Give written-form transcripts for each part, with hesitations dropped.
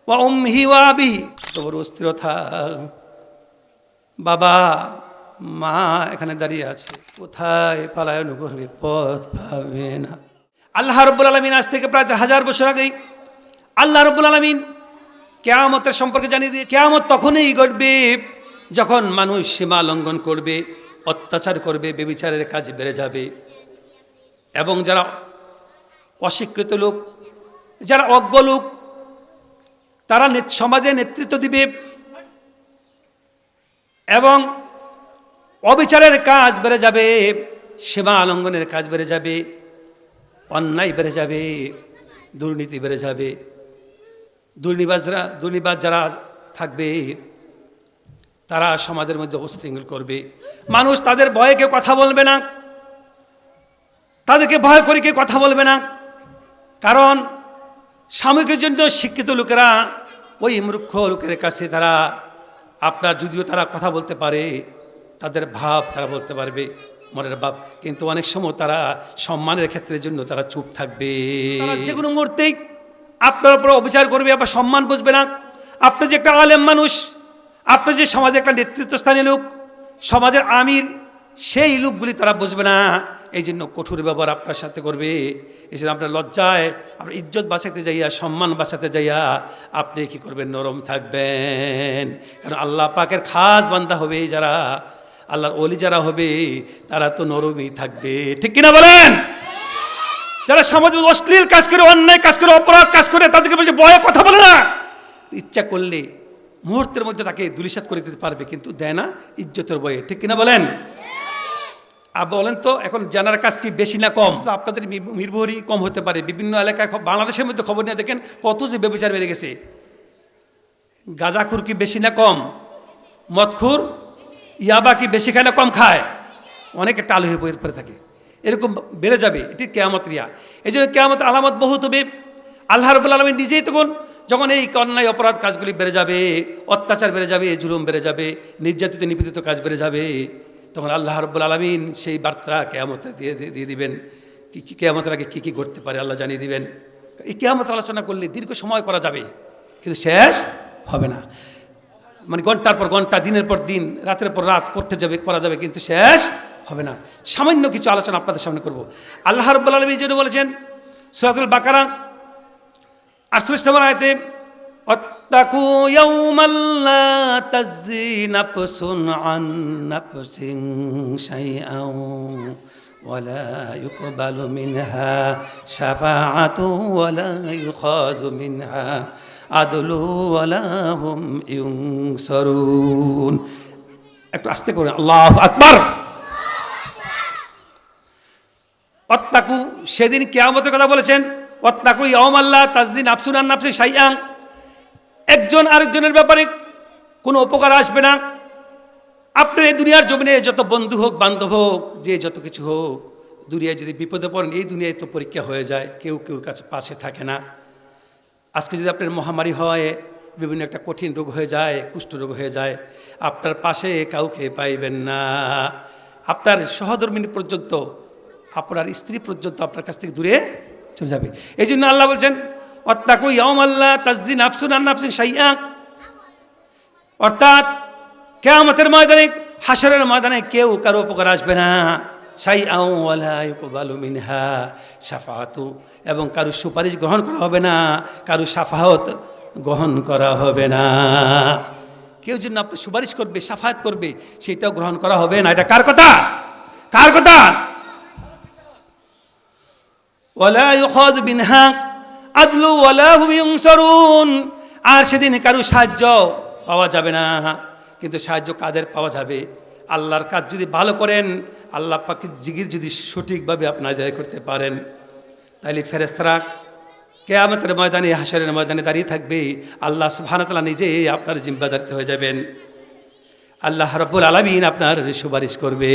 ওয়া উম্মিহি ওয়া আবিহি, তোর অস্থিরতা। বাবা মা এখানে দাঁড়িয়ে আছে, কোথায় পালায়ন করবে, পথ পাবে না। আল্লাহ রাব্বুল আলামিন আজ থেকে প্রায় 1000 বছর আগেই আল্লাহ রাব্বুল আলামিন কিয়ামতের সম্পর্কে জানিয়ে দিয়ে, কিয়ামত তখনই ঘটবে যখন মানুষ সীমা লঙ্ঘন করবে, অত্যাচার করবে, ব্যভিচারের কাজ বেড়ে যাবে, এবং যারা অশিক্ষিত লোক, যারা অজ্ঞ লোক, তারা সমাজে নেতৃত্ব দিবে এবং অবিচারের কাজ বেড়ে যাবে, সীমা লঙ্ঘনের কাজ বেড়ে যাবে, অন্যায় বেড়ে যাবে, দুর্নীতি বেড়ে যাবে। দুর্নীতিবাজ যারা থাকবে তারা সমাজের মধ্যে অশৃঙ্খল করবে। মানুষ তাদের ভয়ে কেউ কথা বলবে না, তাদেরকে ভয় করে কেউ কথা বলবে না, কারণ সাময়িকের জন্য শিক্ষিত লোকেরা ওই মূর্খ লোকের কাছে তারা আপনার যদিও তারা কথা বলতে পারে, তাদের ভাব তারা বলতে পারবে, মনের ভাব, কিন্তু অনেক সময় তারা সম্মানের ক্ষেত্রের জন্য তারা চুপ থাকবে। যে কোনো মুহূর্তেই আপনার উপর অবিচার করবে, আবার সম্মান বুঝবে না। আপনি যে একটা আলেম মানুষ, আপনি যে সমাজে একটা নেতৃত্বস্থানীয় লোক, সমাজের আমির, সেই লোকগুলি তারা বুঝবে না, এই জন্য কঠোর ব্যবহার আপনার সাথে করবে। এই জন্য আপনার লজ্জায়, আপনার ইজ্জত বাঁচাতে যাইয়া, সম্মান বাঁচাতে যাইয়া আপনি কি করবেন, নরম থাকবেন। কারণ আল্লাহ পাকের খাস বান্দা হবে যারা, আল্লাহর ওলি যারা হবে, তারা তো নরমই থাকবে, ঠিক কিনা বলেন? যারা সমাজে অশ্লীল কাজ করে, অন্যায় কাজ করে, অপরাধ কাজ করে, তাদেরকে বসে ভয়ে কথা বলে না, ইচ্ছা করলে মুহূর্তের মধ্যে তাকে ধূলিসাৎ করে দিতে পারবে, কিন্তু দেয় না ইজ্জতের ভয়ে, ঠিক কিনা বলেন? বলেন তো এখন জানার কাজ কি বেশি না কম? আপনাদের মিরবহরি কম হতে পারে, বিভিন্ন এলাকায় বাংলাদেশের মধ্যে খবর নিয়ে দেখেন কত যে ব্যভিচার বেড়ে গেছে। গাঁজাখুর কি বেশি না কম? মদখুর, ইয়াবা কি বেশি খায় না কম খায়? অনেকে টাল হয়ে পড়ে থাকে, এরকম বেড়ে যাবে। এটি কিয়ামত রিয়া। এই জন্য কিয়ামতের আলামত বহুত হবে। আল্লাহ রাব্বুল আলামিন নিজেই তখন যখন এই অন্যায় অপরাধ কাজগুলি বেড়ে যাবে, অত্যাচার বেড়ে যাবে, জুলুম বেড়ে যাবে, নির্যাতিত নিপীড়িত কাজ বেড়ে যাবে, তখন আল্লাহ রাব্বুল আলামিন সেই বার্তা কিয়ামতে দিয়ে দিবেন। কিয়ামতের আগে কী কী ঘটতে পারে আল্লাহ জানিয়ে দিবেন। এই কিয়ামত আলোচনা করলে দীর্ঘ সময় করা যাবে, কিন্তু শেষ হবে না। মানে ঘন্টার পর ঘন্টা, দিনের পর দিন, রাতের পর রাত করা যাবে, কিন্তু শেষ হবে না। সামান্য কিছু আলোচনা আপনাদের সামনে করব। আল্লাহ রাব্বুল আলামিন যেন বলেছেন সূরাতুল বাকারা 48 নম্বর আয়াতে, ওয়াত্তাকু ইয়াওমান লা তাজজি নাফসুন আন নাফসিন শাইআন ওয়ালা ইউকবালু মিনহা শাফাআতু ওয়ালা ইউখাযু মিনহা আদলু ওয়ালা হুম ইউনসারুন। একটু আস্তে করে আল্লাহু আকবার। ওয়াত্তাকু, সেদিন কিয়ামতের কথা বলেছেন। ওয়াত্তাকু ইয়াওমান লা তাজজি নাফসুন আন নাফসিন শাইআন, একজন আরেকজনের ব্যাপারে কোনো উপকার আসবে না। আপনার এই দুনিয়ার জমিনে যত বন্ধু হোক, বান্ধব হোক, যে যত কিছু হোক, দুনিয়ায় যদি বিপদে পড়েন, এই দুনিয়ায় তো পরীক্ষা হয়ে যায়, কেউ কেউর কাছে পাশে থাকে না। আজকে যদি আপনার মহামারী হয়, বিভিন্ন একটা কঠিন রোগ হয়ে যায়, কুষ্ঠ রোগ হয়ে যায়, আপনার পাশে কাউকে পাইবেন না। আপনার সহধর্মিনী পর্যন্ত, আপনার স্ত্রী পর্যন্ত আপনার কাছ থেকে দূরে চলে যাবে। এই জন্য আল্লাহ বলছেন ওয়াত্তাকু ইয়াওমান লা তাজজি নাফসুন আন নাফসিন শাইআন, অর্থাৎ কিয়ামতের ময়দানে, হাসরের ময়দানে কেউ কারো উপকার আসবে না। শাইআন ওয়ালা ইউকবালু মিনহা শাফাআতু, এবং কারো সুপারিশ গ্রহণ করা হবে না, কারো শাফাআত গ্রহণ করা হবে না। কেউ জন্য আপনি সুপারিশ করবে, শাফাআত করবে, সেটাও গ্রহণ করা হবে না। এটা কার কথা? কার কথা? ওয়ালা ইউখাযু মিনহা আদলু ওয়ালা হুম ইউনসারুন, আর সেদিন কারো সাহায্য পাওয়া যাবে না। কিন্তু সাহায্য কাদের পাওয়া যাবে? আল্লাহর কাজ যদি ভালো করেন, আল্লাহ পাকের জিকির যদি সঠিকভাবে আপনি আদায় করতে পারেন, তাইলে ফেরেশতারা কিয়ামতের ময়দানে, হাসরের ময়দানে দাঁড়িয়ে থাকবে, আল্লাহ সুবহানাহু ওয়া তাআলা নিজে আপনার জিম্মাদারিতে হয়ে যাবেন। আল্লাহ রাব্বুল আলামিন আপনার সুপারিশ করবে।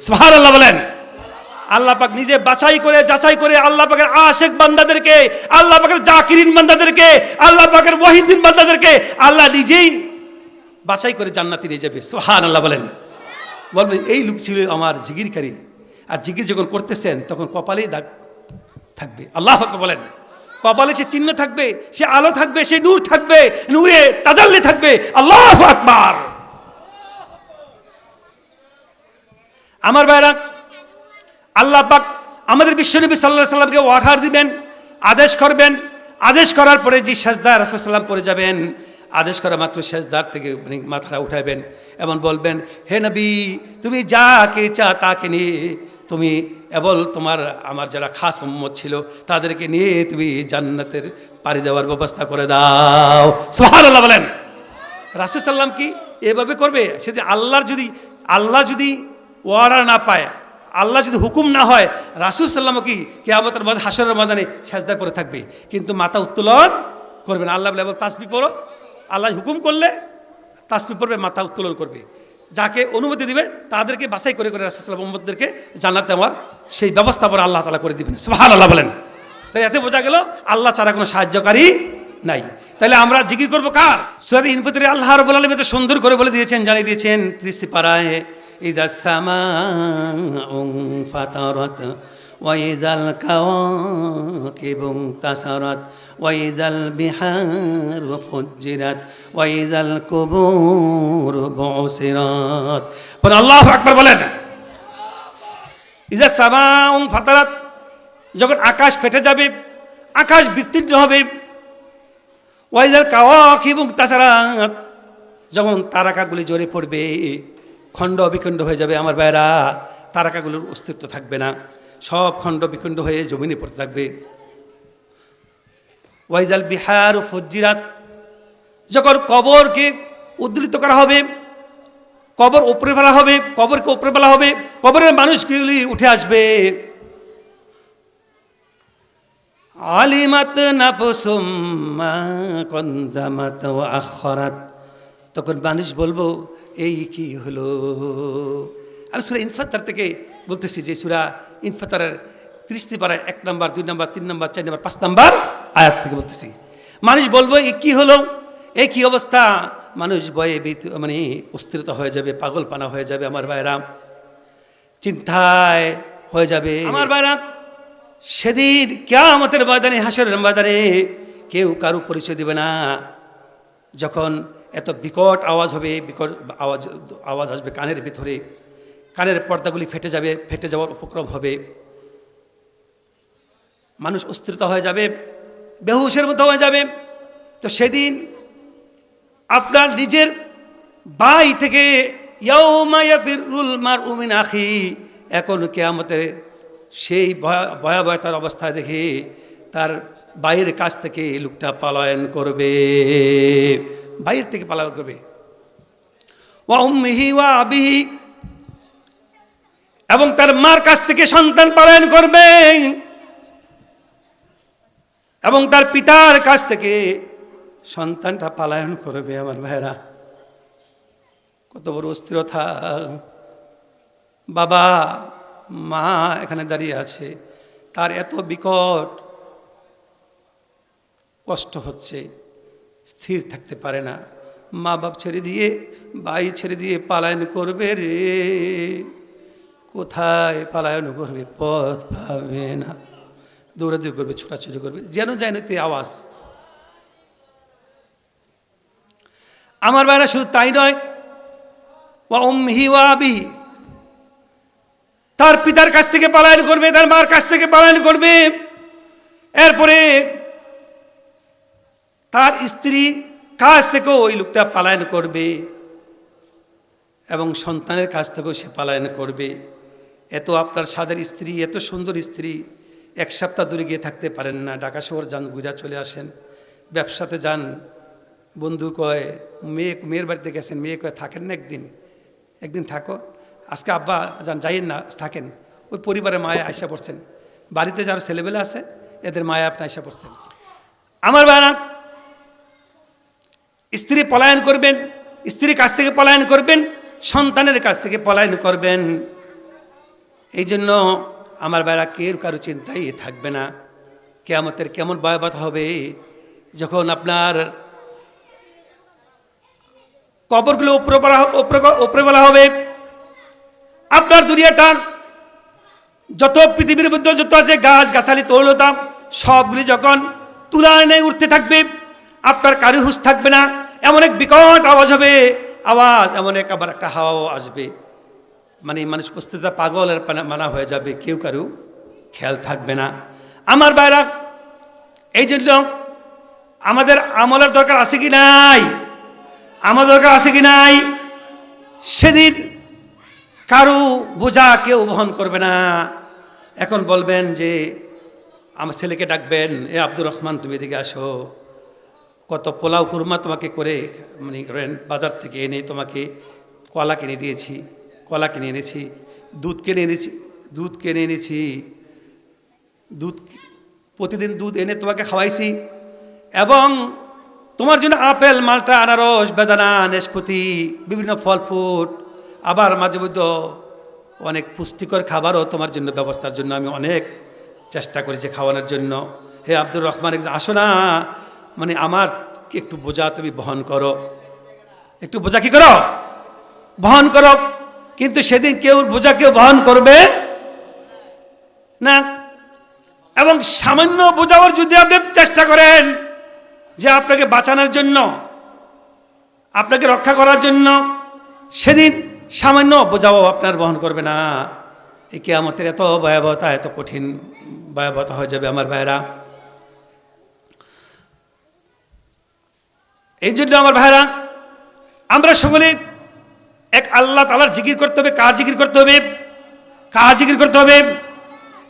সুবহানাল্লাহ বলেন। আল্লাহ পাক নিজে যাচাই করে আল্লাহ পাকের আশিক বান্দাদেরকে, আল্লাহ পাকের জাকিরিন বান্দাদেরকে, আল্লাহ পাকের ওয়াহিদিন বান্দাদেরকে আল্লাহ নিজেই বাছাই করে জান্নাতে নিয়ে যাবে। সুবহানাল্লাহ বলেন। বলবেন এই লোক ছিল আমার জিকিরকারী, আর জিকির যখন করতেছেন তখন কপালেই দাগ থাকবে। আল্লাহু আকবার বলেন। কপালে সে চিহ্ন থাকবে, সে আলো থাকবে, সে নূর থাকবে, নূরে তাজাল্লি থাকবে। আল্লাহু আকবার। আমার ভাইরা, আল্লাহ পাক আমাদের বিশ্বনবী সাল্লাল্লাহু আলাইহি সাল্লামকে অর্ডার দিবেন, আদেশ করবেন। আদেশ করার পরে যে সেজদা রাসূল সাল্লাল্লাহু আলাইহি সাল্লাম পড়ে যাবেন, আদেশ করা মাত্র সেজদার থেকে মাথাটা উঠাবেন এবং বলবেন, হে নবী, তুমি যাকে চা তাকে নিয়ে তুমি তোমার আমার যারা খাস উম্মত ছিল তাদেরকে নিয়ে তুমি জান্নাতের পাড়ি দেওয়ার ব্যবস্থা করে দাও। সুবহানাল্লাহ বলেন। রাসূল সাল্লাম কি এভাবে করবে? সেদিন আল্লাহ যদি ওয়ারা না পায়, আল্লাহ যদি হুকুম না হয়, রাসূল সাল্লামও কি কিয়ামতের মধ্যে হাসরের ময়দানে সেজদা করে থাকবে, কিন্তু মাথা উত্তোলন করবে না। আল্লাহ বলে তাসবিহ পড়ো, আল্লাহ হুকুম করলে তাসবিহ পড়বে, মাথা উত্তোলন করবে। যাকে অনুমতি দিবে তাদেরকে বাছাই করে করে রাসূল সাল্লাল্লাহু আলাইহি ওয়াসাল্লাম উম্মতদেরকে জান্নাতে আমার সেই ব্যবস্থা পরে আল্লাহ তাআলা করে দিবেন। সুবহানাল্লাহ বলেন। তাই এতে বোঝা গেল আল্লাহ ছাড়া কোনো সাহায্যকারী নাই। তাহলে আমরা জিকির করব কার? সূরা ইনফিতরে আল্লাহ রাব্বুল আলামিন এত সুন্দর করে বলে দিয়েছেন, জানিয়ে দিয়েছেন 30 পারায়, ইযাস সামাউ ফাতারাত ওয়া ইযাল কাওয়াকিবু তাসারাত ওয়া ইযাল বিহারু ফুজ্জিরাত ওয়া ইযাল কুবুরু বুসিরাত। পরে আল্লাহু আকবার বলেন। ইযাস সামাউ ফাতারাত, যখন আকাশ ফেটে যাবে, আকাশ বিস্তীর্ণ হবে। ওয়া ইযাল কাওয়াকিবু তাসারাত, যখন তারকাগুলি জ্বলে পড়বে, খণ্ড বিখণ্ড হয়ে যাবে। আমার ভাইরা, তারকাগুলোর অস্তিত্ব থাকবে না, সব খণ্ড বিখণ্ড হয়ে জমিনে পড়তে থাকবে। ওয়াইজাল বিহার ফুজ্জিরাত, যখন কবরকে উদ্ধৃত করা হবে, কবর উপরে ফেলা হবে, কবরকে উপরে ফেলা হবে, কবরের মানুষগুলি উঠে আসবে। আলিমাত নাফসুম মা কদ্দামাত ওয়া আখরাত, তখন মানুষ বলবো এই কি হলো। আমি সূরা ইনফিতার থেকে বলতেছি, যে সূরা ইনফিতারের 30 পারায় 1 নম্বর 2 নম্বর 3 নম্বর 4 নম্বর 5 নম্বর আয়াত থেকে বলতেছি। মানুষ বলবো এই কি হলো, এই কি অবস্থা। মানুষ ভয়ে মানে অস্থিরতা হয়ে যাবে, পাগলপানা হয়ে যাবে। আমার ভাইরা, চিন্তায় হয়ে যাবে। আমার ভাইরা, সেদিন কিয়ামতের ময়দানে, হাসরের ময়দানে কেউ কারো পরিচয় দেবে না। যখন এত বিকট আওয়াজ হবে, বিকট আওয়াজ আসবে কানের ভিতরে, কানের পর্দাগুলি ফেটে যাবে, ফেটে যাওয়ার উপক্রম হবে। মানুষ অস্থিরতা হয়ে যাবে, বেহুশের মতো হয়ে যাবে। তো সেদিন আপনার নিজের ভাই থেকে ইয়াউমা ইয়াফিরুল মারউ মিন আখি, এখন কিয়ামতের সেই ভয়াবহতার অবস্থায় দেখে তার ভাইয়ের কাছ থেকে লোকটা পলায়ন করবে, বাইরের থেকে পলায়ন করবে। ওয়া উম্মিহি ওয়া আবিহি, এবং তার মার কাছ থেকে সন্তান পলায়ন করবে, এবং তার পিতার কাছ থেকে সন্তানটা পলায়ন করবে। আমার ভাইরা, কত বড় অস্থিরতা। বাবা মা এখানে দাঁড়িয়ে আছে, তার এত বিকট কষ্ট হচ্ছে, স্থির থাকতে পারে না। মা বাপ ছেড়ে দিয়ে, ভাই ছেড়ে দিয়ে পলায়ন করবে রে, কোথায় পলায়ন করবে, পথ পাবে না, দৌড়াদৌড়ি করবে, ছোটাছুটি করবে, যেন যায় না আওয়াজ। আমার ভাইরা, শুধু তাই নয়, ওয়া উম্মিহি ওয়া আবিহি, তার পিতার কাছ থেকে পলায়ন করবে, তার মার কাছ থেকে পলায়ন করবে। এরপরে তার স্ত্রীর কাছ থেকেও ওই লোকটা পলায়ন করবে, এবং সন্তানের কাছ থেকেও সে পলায়ন করবে। এত আপনার সাদের স্ত্রী, এত সুন্দর স্ত্রী, 1 সপ্তাহ দূরে গিয়ে থাকতে পারেন না, ঢাকা শহর যান, ঘুরে চলে আসেন, ব্যবসাতে যান, বন্ধু কয় মেয়ের বাড়িতে গেছেন, মেয়ে কয় থাকেন না একদিন থাকো, আজকে আব্বা যান, যাইয়েন না, থাকেন। ওই পরিবারের মায়া আয়সা পড়ছেন, বাড়িতে যারা ছেলেবেলে আছে এদের মায়া আপনি আয়সা পড়ছেন। আমার ভাইরা, স্ত্রী পলায়ন করবেন, স্ত্রীর কাছ থেকে পলায়ন করবেন, সন্তানের কাছ থেকে পলায়ন করবেন। এই জন্য আমার ভাইরা, কেউ কারো চিন্তাই থাকবে না। কিয়ামতের কেমন ভয়াবহ হবে যখন আপনার কবরগুলো উপরে বলা হবে। আপনার দুনিয়াটা যত পৃথিবীর মধ্যে যত আছে গাছ গাছালি তরুলতা, সবগুলি যখন তুলার নেই উঠতে থাকবে, আপনার কারো হুঁশ থাকবে না, এমন এক বিকট আওয়াজ হবে, আওয়াজ এমন এক আবার একটা হাওয়াও আসবে, মানে মানুষ উপস্থিতটা পাগলের মানা হয়ে যাবে, কেউ কারো খেয়াল থাকবে না। আমার ভাইরা, এই জন্য আমাদের আমলের দরকার আছে কি নাই? আমার দরকার আছে কি নাই? সেদিন কারো বোঝা কেউ বহন করবে না। এখন বলবেন যে আমার ছেলেকে ডাকবেন, এ আব্দুর রহমান তুমি এদিকে আসো, কত পোলাও কুরমা তোমাকে করে মানে করেন বাজার থেকে এনে তোমাকে কলা কিনে দিয়েছি, কলা কিনে এনেছি, দুধ কিনে এনেছি, দুধ প্রতিদিন দুধ এনে তোমাকে খাওয়াইছি, এবং তোমার জন্য আপেল, মালটা, আনারস, বেদানা, নাশপাতি, বিভিন্ন ফল ফ্রুট, আবার মাঝে মধ্যে অনেক পুষ্টিকর খাবারও তোমার জন্য ব্যবস্থার জন্য আমি অনেক চেষ্টা করেছি খাওয়ানোর জন্য। হে আব্দুর রহমান, একটু আসো না, মানে আমার একটু বোঝা তুমি বহন করো, একটু বোঝা কি করো, বহন করো। কিন্তু সেদিন কেউ বোঝা কেউ বহন করবে না। এবং সামান্য বোঝাবার যদি আপনি চেষ্টা করেন যে আপনাকে বাঁচানোর জন্য, আপনাকে রক্ষা করার জন্য, সেদিন সামান্য বোঝাও আপনার বহন করবে না। এই কিয়ামতের এত ভয়াবহতা, এত কঠিন ভয়াবহতা হয়ে যাবে আমার ভাইরা। এই জন্য আমার ভাইরা, আমরা সকলে এক আল্লাহ তাআলার জিকির করতে হবে। কার জিকির করতে হবে? কার জিকির করতে হবে?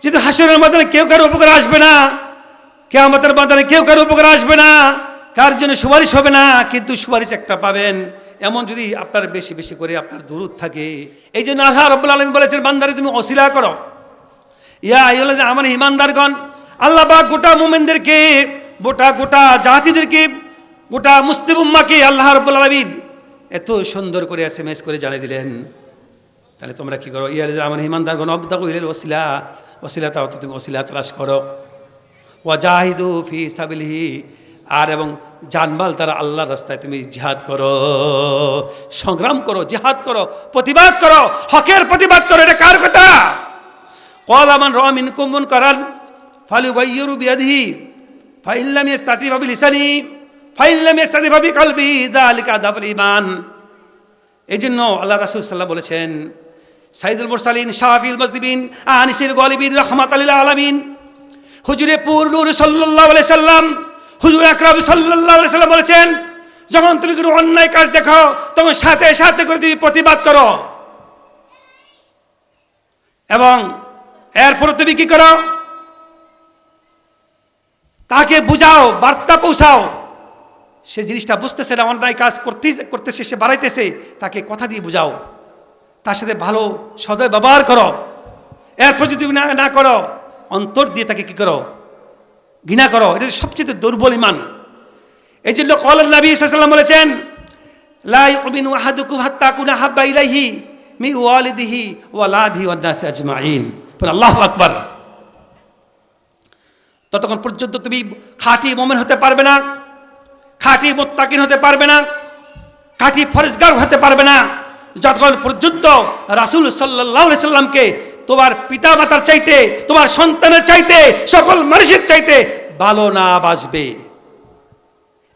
যেহেতু হাসরের ময়দানে কেউ কারো উপকার আসবে না, কিয়ামতের ময়দানে কেউ কারো উপকার আসবে না, কার জন্য সুপারিশ হবে না, কিন্তু সুপারিশ একটা পাবেন, এমন যদি আপনার বেশি বেশি করে আপনার দুরূদ থাকে। এই জন্য আল্লাহ রাব্বুল আলামিন বলেছেন, বান্দারে তুমি ওসিলা করো। ইয়া আইয়ুহাল্লাযিনা আমানু, ঈমানদারগণ, আল্লাহ পাক গোটা মুমিনদেরকে, গোটা জাতিদেরকে, গোটা মুসলিম উম্মাহকে আল্লাহ রাব্বুল আলামিন এত সুন্দর করে এসএমএস করে জানিয়ে দিলেন। তাহলে তোমরা কি করো? ইয়া আইয়ুহাল্লাযিনা আমানু, ঈমানদারগণ, ইবতাগু ইলাল ওসিলাতা, তুমি ওসিলা তালাশ করো। ওয়াজাহিদু ফি সাবিলিহি, আর এবং জানমাল তারা আল্লাহর রাস্তায় তুমি জিহাদ করো, সংগ্রাম করো, জিহাদ করো, প্রতিবাদ করো, হকের প্রতিবাদ করো। এটা কার কথা? ক্বালা মান রাআ মিনকুম মুনকারান ফালিয়ুগাইয়িরু বিয়াদিহি ফাইন লাম ইস্তাতি বিলিসানি ফাইন লাম ইস্তাতি বিকলবি যালিকা আদাফুল ঈমান। এই জন্য আল্লাহ রাসূল সাল্লাল্লাহু আলাইহি ওয়াসাল্লাম বলেছেন, সাইয়্যিদুল মুরসালিন, শাফিউল মুযনিবিন, আনিসুল গালিবিন, রাহমাতাল লিল আলামিন, হুজুরে পুর নূর সাল্লাল্লাহু আলাইহি সাল্লাম, হুজুর আকরাম সাল্লাল্লাহু আলাইহি সাল্লাম বলেছেন, যখন তুমি কোনো অন্যায় কাজ দেখো তখন সাথে সাথে করে তুমি প্রতিবাদ করো, এবং এরপর তুমি কি করো? তাকে বুঝাও, বার্তা পৌঁছাও। সে জিনিসটা বুঝতেছে না, অন্যায় কাজ করতেছে, সে বাড়াইতেছে, তাকে কথা দিয়ে বুঝাও, তার সাথে ভালো সদয় ব্যবহার করো। এরপর যদি তুমি না করো, অন্তর দিয়ে তাকে কি করো? ঘৃণা করো। এটা সবচেয়ে দুর্বল ঈমান। এই জন্য ক্বালা নবী সাল্লাল্লাহু আলাইহি ওয়াসাল্লাম বলেছেন, লা ইউমিনু আহাদুকুম হাত্তা কুনা হাব্বা ইলাইহি মিন ওয়ালিদিহি ওয়া ওয়ালাদিহি ওয়ান নাসি আজমাইন। আল্লাহু আকবার। ততক্ষণ পর্যন্ত তুমি খাঁটি মুমিন হতে পারবে না, খাঁটি মুত্তাকিন হতে পারবে না, খাঁটি ফরজগার হতে পারবে না, যতক্ষণ পর্যন্ত রাসূল সাল্লাল্লাহু আলাইহি সাল্লামকে তোমার পিতা মাতার চাইতে, তোমার সন্তানের চাইতে, সকল মানুষের চাইতে ভালো না বাসবে।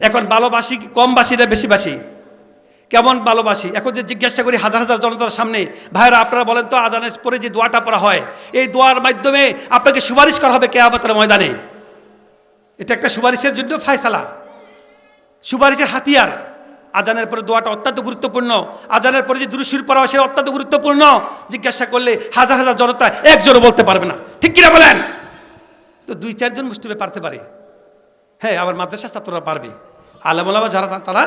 এখন ভালোবাসি কি কম বাসি না বেশি বাসি? কেমন ভালোবাসি? এখন যে জিজ্ঞাসা করি হাজার হাজার জনতার সামনে, ভাইরা আপনারা বলেন তো, আজানের পরে যে দোয়াটা পড়া হয়, এই দোয়ার মাধ্যমে আপনাকে সুপারিশ করা হবে কিয়ামতের ময়দানে। এটা একটা সুপারিশের জন্য ফায়সালা, সুপারিশের হাতিয়ার। আজানের পরে দোয়াটা অত্যন্ত গুরুত্বপূর্ণ। আজানের পরে যে দুরূদ শরীফ পড়া হয়, সেটা অত্যন্ত গুরুত্বপূর্ণ। জিজ্ঞাসা করলে হাজার হাজার জনতা একজনও বলতে পারবে না, ঠিক কিনা বলেন? তো 2-4 মুসলিমে পারতে পারে, হ্যাঁ, আবার মাদ্রাসা ছাত্ররা পারবে, আলেম ওলামা যারা তারা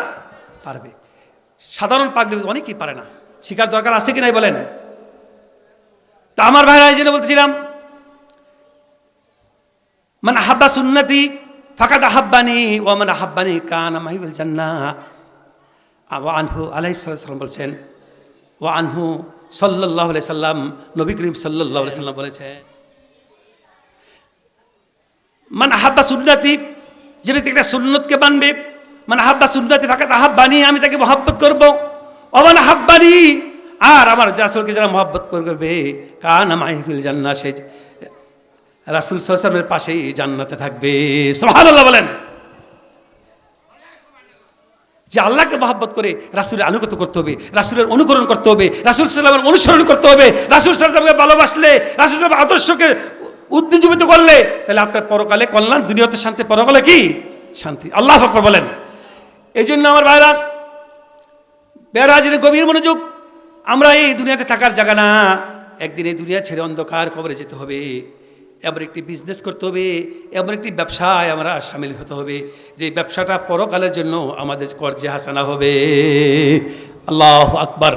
পারবে। সাধারণ পাগলি অনেকেই পারে না। শিকার দরকার আছে কি নাই বলেন? তা আমার ভাইরা, এই জন্য বলতেছিলাম, মান আহাব্বা সুন্নতি ফাকাদ আহাব্বানি ওয়া মান আহাব্বানি কানা মাই ফিল জান্নাহ। ওয়া আনহু আলাইহিস সালাম বলছেন, ওয়া আনহু সাল্লাল্লাহু আলাইহি সাল্লাম, নবী করিম সাল্লাল্লাহু আলাইহি সাল্লাম বলেছেন, মান আহাব্বা সুন্নতি, যে ব্যক্তি একটা সুন্নতকে মানবে, মান আহাব্বা সুন্নতি ফাকাদ আহাব্বানি, আমি তাকে মহব্বত করব। ওয়া মান আহাব্বানি, আর আমার রাসূলকে যারা মহব্বত করবে, কানা মাই ফিল জান্নাহ, সে রাসূল সাল্লাল্লাহু আলাইহি ওয়াসাল্লামের পাশেই জান্নাতে থাকবে। সুবহানাল্লাহ বলেন। যে আল্লাহকে মহব্বত করে রাসূলের আনুগত্য করতে হবে, রাসূলের অনুকরণ করতে হবে, রাসূল সাল্লাল্লাহু আলাইহি ওয়াসাল্লামের অনুসরণ করতে হবে, রাসূল সাল্লাল্লাহু আলাইহি ওয়াসাল্লামকে ভালোবাসলে, রাসূল সাল্লাল্লাহু আলাইহি আদর্শকে উদ্দীপিত করলে, তাহলে আপনার পরকালে কল্যাণ, দুনিয়াতে শান্তি, পরকালে কি শান্তি। আল্লাহু আকবার বলেন। এই জন্য আমার ভাইরা, বেরাজির গভীর মনোযোগ, আমরা এই দুনিয়াতে থাকার জায়গা না, একদিন এই দুনিয়া ছেড়ে অন্ধকার কবরে যেতে হবে। এমন একটি বিজনেস করতে হবে, এমন একটি ব্যবসায় আমরা সামিল হতে হবে যে ব্যবসাটা পরকালের জন্য আমাদের কর্জে হাসানা হবে। আল্লাহু আকবার।